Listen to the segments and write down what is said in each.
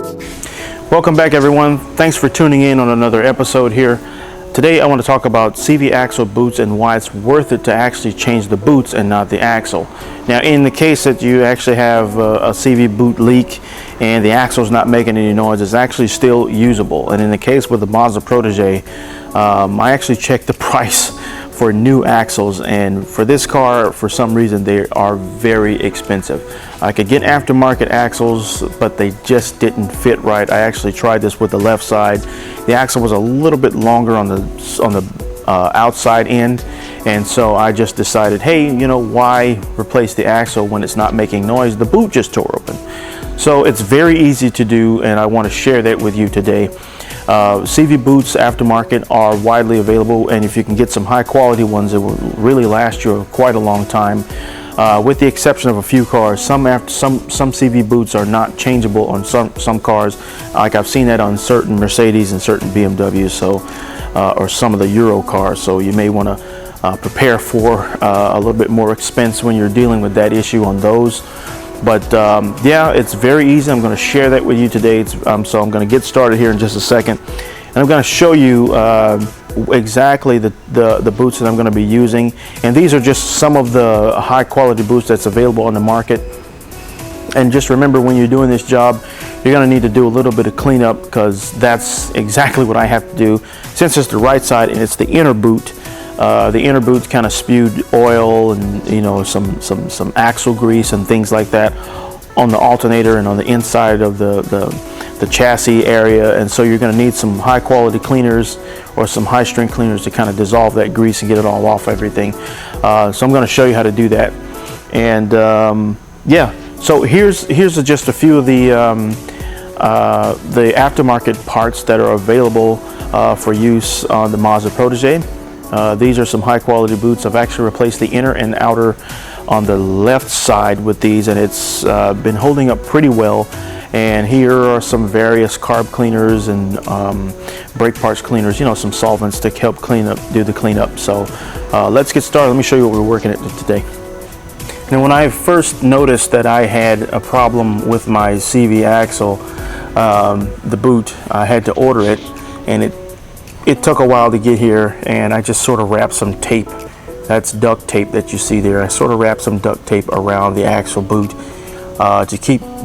Welcome back, everyone. Thanks for tuning in on another episode here. Today I want to talk about CV axle boots and why it's worth it to actually change the boots and not the axle. Now, in the case that you actually have a CV boot leak and the axle is not making any noise, it's actually still usable. And in the case with the Mazda Protege, I actually checked the price for new axles, and for this car, for some reason, they are very expensive. I could get aftermarket axles, but they just didn't fit right. I actually tried this with the left side. The axle was a little bit longer on the outside end, and so I just decided, hey, you know, why replace the axle when it's not making noise? The boot just tore open. So it's very easy to do, and I want to share that with you today. CV boots aftermarket are widely available, and if you can get some high quality ones, it will really last you quite a long time. With the exception of a few cars, some CV boots are not changeable on some cars. Like I've seen that on certain Mercedes and certain BMWs, or some of the Euro cars. So you may want to prepare for a little bit more expense when you're dealing with that issue on those. But yeah, it's very easy. I'm going to share that with you today. So I'm going to get started here in just a second, and I'm going to show you exactly the boots that I'm going to be using. And these are just some of the high quality boots that's available on the market. And just remember, when you're doing this job, you're going to need to do a little bit of cleanup, because that's exactly what I have to do. Since it's the right side and it's the inner boot, the inner boot kind of spewed oil and, you know, some axle grease and things like that on the alternator and on the inside of the chassis area. And so you're going to need some high quality cleaners or some high strength cleaners to kind of dissolve that grease and get it all off everything. So I'm going to show you how to do that. And yeah, so here's just a few of the aftermarket parts that are available for use on the Mazda Protege. These are some high quality boots. I've actually replaced the inner and outer on the left side with these, and it's been holding up pretty well. And here are some various carb cleaners and brake parts cleaners, you know, some solvents to help do the cleanup. So let's get started. Let me show you what we're working at today. Now, when I first noticed that I had a problem with my CV axle, the boot, I had to order it, and it took a while to get here, and I just sort of wrapped some tape. That's duct tape that you see there. I sort of wrapped some duct tape around the axle boot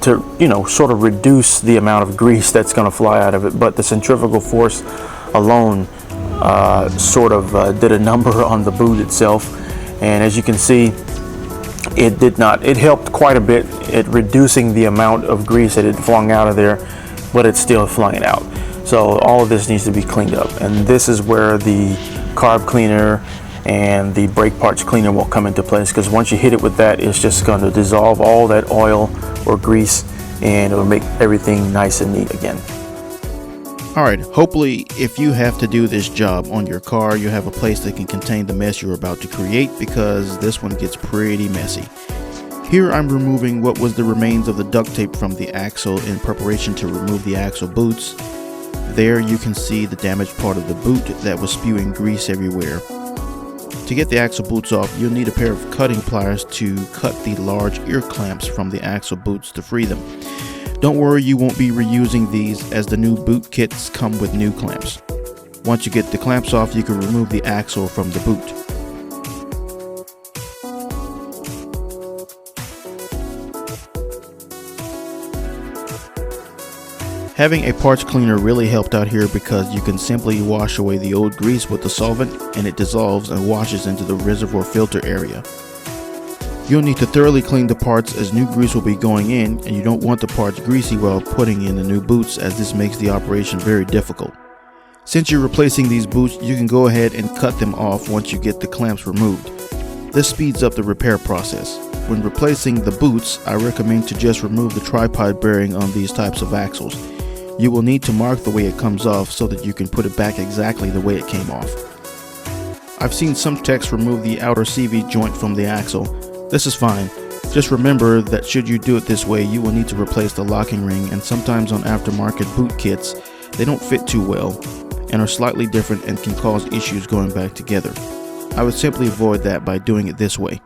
to you know, sort of reduce the amount of grease that's going to fly out of it. But the centrifugal force alone sort of did a number on the boot itself, and as you can see, it helped quite a bit at reducing the amount of grease that it flung out of there, but it still flung it out. So all of this needs to be cleaned up, and this is where the carb cleaner and the brake parts cleaner will come into place, because once you hit it with that, it's just going to dissolve all that oil or grease, and it will make everything nice and neat again. Alright, hopefully if you have to do this job on your car, you have a place that can contain the mess you're about to create, because this one gets pretty messy. Here I'm removing what was the remains of the duct tape from the axle in preparation to remove the axle boots. There you can see the damaged part of the boot that was spewing grease everywhere. To get the axle boots off, you'll need a pair of cutting pliers to cut the large ear clamps from the axle boots to free them. Don't worry, you won't be reusing these, as the new boot kits come with new clamps. Once you get the clamps off, you can remove the axle from the boot. Having a parts cleaner really helped out here, because you can simply wash away the old grease with the solvent, and it dissolves and washes into the reservoir filter area. You'll need to thoroughly clean the parts, as new grease will be going in, and you don't want the parts greasy while putting in the new boots, as this makes the operation very difficult. Since you're replacing these boots, you can go ahead and cut them off once you get the clamps removed. This speeds up the repair process. When replacing the boots, I recommend to just remove the tripod bearing on these types of axles. You will need to mark the way it comes off so that you can put it back exactly the way it came off. I've seen some techs remove the outer CV joint from the axle. This is fine. Just remember that should you do it this way, you will need to replace the locking ring, and sometimes on aftermarket boot kits, they don't fit too well and are slightly different and can cause issues going back together. I would simply avoid that by doing it this way.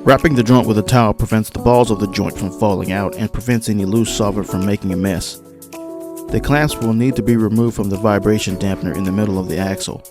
Wrapping the joint with a towel prevents the balls of the joint from falling out and prevents any loose solvent from making a mess. The clamps will need to be removed from the vibration dampener in the middle of the axle.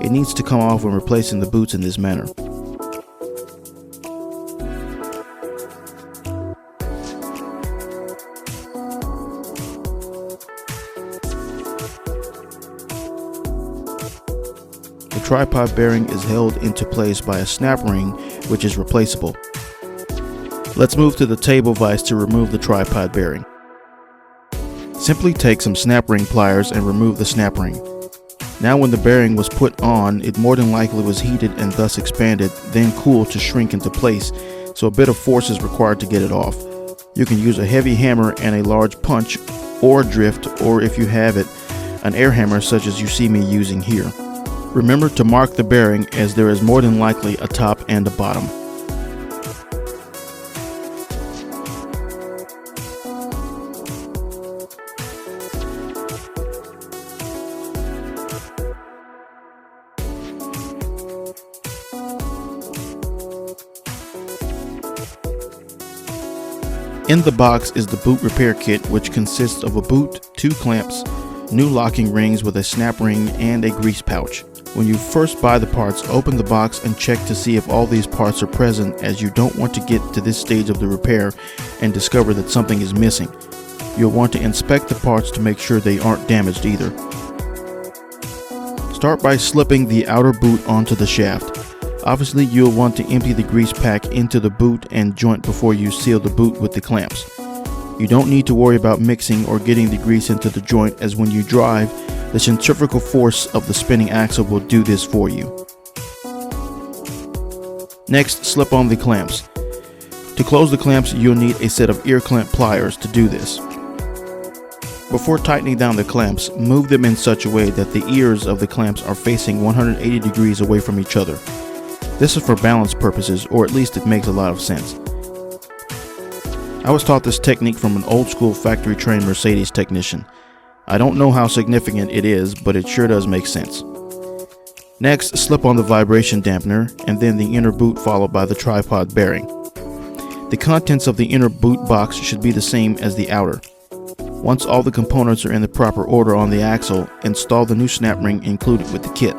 It needs to come off when replacing the boots in this manner. The tripod bearing is held into place by a snap ring, which is replaceable. Let's move to the table vise to remove the tripod bearing. Simply take some snap ring pliers and remove the snap ring. Now when the bearing was put on, it more than likely was heated and thus expanded, then cooled to shrink into place, so a bit of force is required to get it off. You can use a heavy hammer and a large punch or drift, or if you have it, an air hammer such as you see me using here. Remember to mark the bearing, as there is more than likely a top and a bottom. In the box is the boot repair kit, which consists of a boot, 2 clamps, new locking rings with a snap ring, and a grease pouch. When you first buy the parts, open the box and check to see if all these parts are present, as you don't want to get to this stage of the repair and discover that something is missing. You'll want to inspect the parts to make sure they aren't damaged either. Start by slipping the outer boot onto the shaft. Obviously, you'll want to empty the grease pack into the boot and joint before you seal the boot with the clamps. You don't need to worry about mixing or getting the grease into the joint, as when you drive, the centrifugal force of the spinning axle will do this for you. Next, slip on the clamps. To close the clamps, you'll need a set of ear clamp pliers to do this. Before tightening down the clamps, move them in such a way that the ears of the clamps are facing 180 degrees away from each other. This is for balance purposes, or at least it makes a lot of sense. I was taught this technique from an old school factory trained Mercedes technician. I don't know how significant it is, but it sure does make sense. Next, slip on the vibration dampener and then the inner boot, followed by the tripod bearing. The contents of the inner boot box should be the same as the outer. Once all the components are in the proper order on the axle, install the new snap ring included with the kit.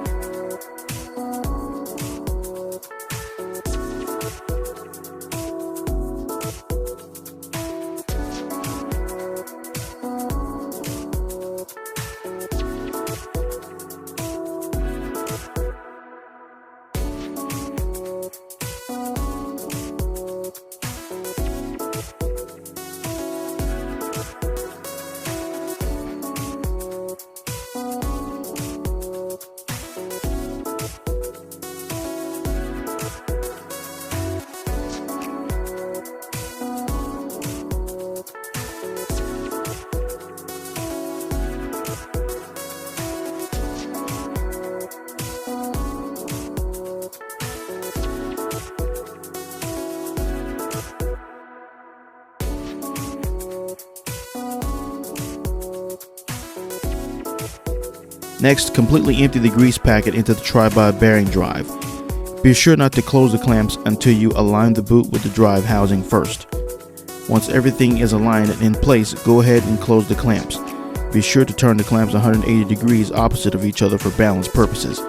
Next, completely empty the grease packet into the tripod bearing drive. Be sure not to close the clamps until you align the boot with the drive housing first. Once everything is aligned and in place, go ahead and close the clamps. Be sure to turn the clamps 180 degrees opposite of each other for balance purposes.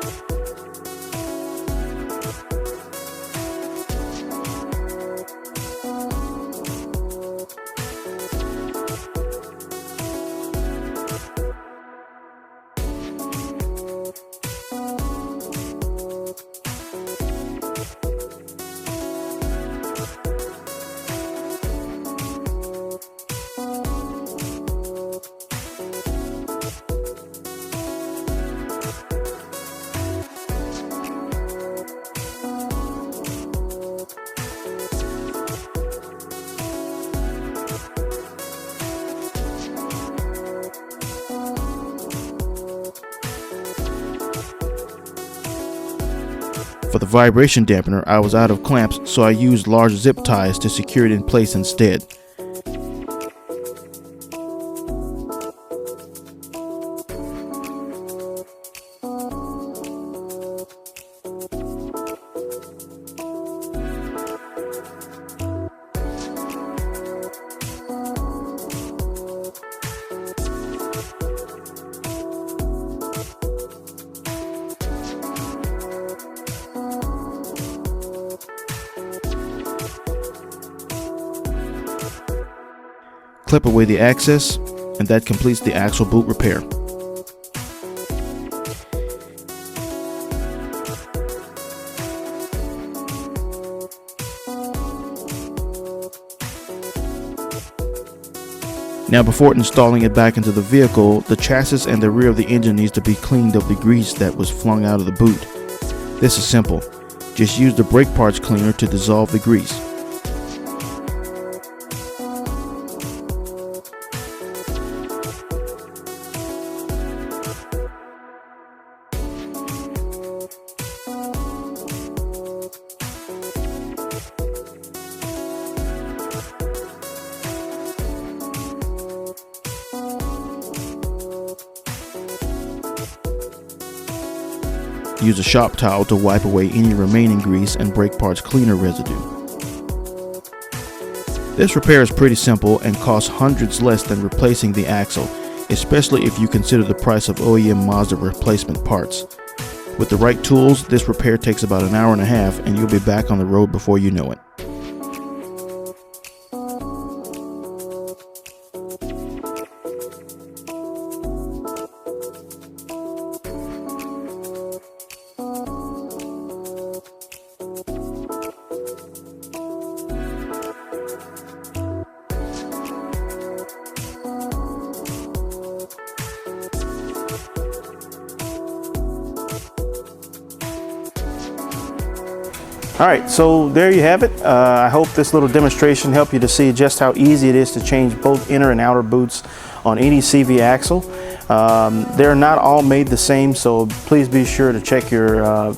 For the vibration dampener, I was out of clamps, so I used large zip ties to secure it in place instead. clip away the excess, and that completes the axle boot repair. Now, before installing it back into the vehicle, the chassis and the rear of the engine needs to be cleaned of the grease that was flung out of the boot. This is simple. Just use the brake parts cleaner to dissolve the grease. Use a shop towel to wipe away any remaining grease and brake parts cleaner residue. This repair is pretty simple and costs hundreds less than replacing the axle, especially if you consider the price of OEM Mazda replacement parts. With the right tools, this repair takes about an hour and a half and you'll be back on the road before you know it. All right, so there you have it. I hope this little demonstration helped you to see just how easy it is to change both inner and outer boots on any CV axle. They're not all made the same, so please be sure to check your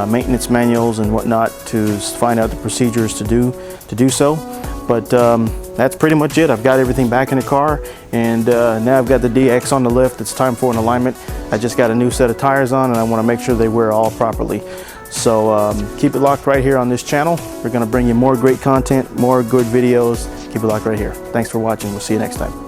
maintenance manuals and whatnot to find out the procedures to do so. But that's pretty much it. I've got everything back in the car, and now I've got the DX on the lift. It's time for an alignment. I just got a new set of tires on, and I want to make sure they wear all properly. So keep it locked right here on this channel. We're going to bring you more great content, more good videos. Keep it locked right here. Thanks for watching. We'll see you next time.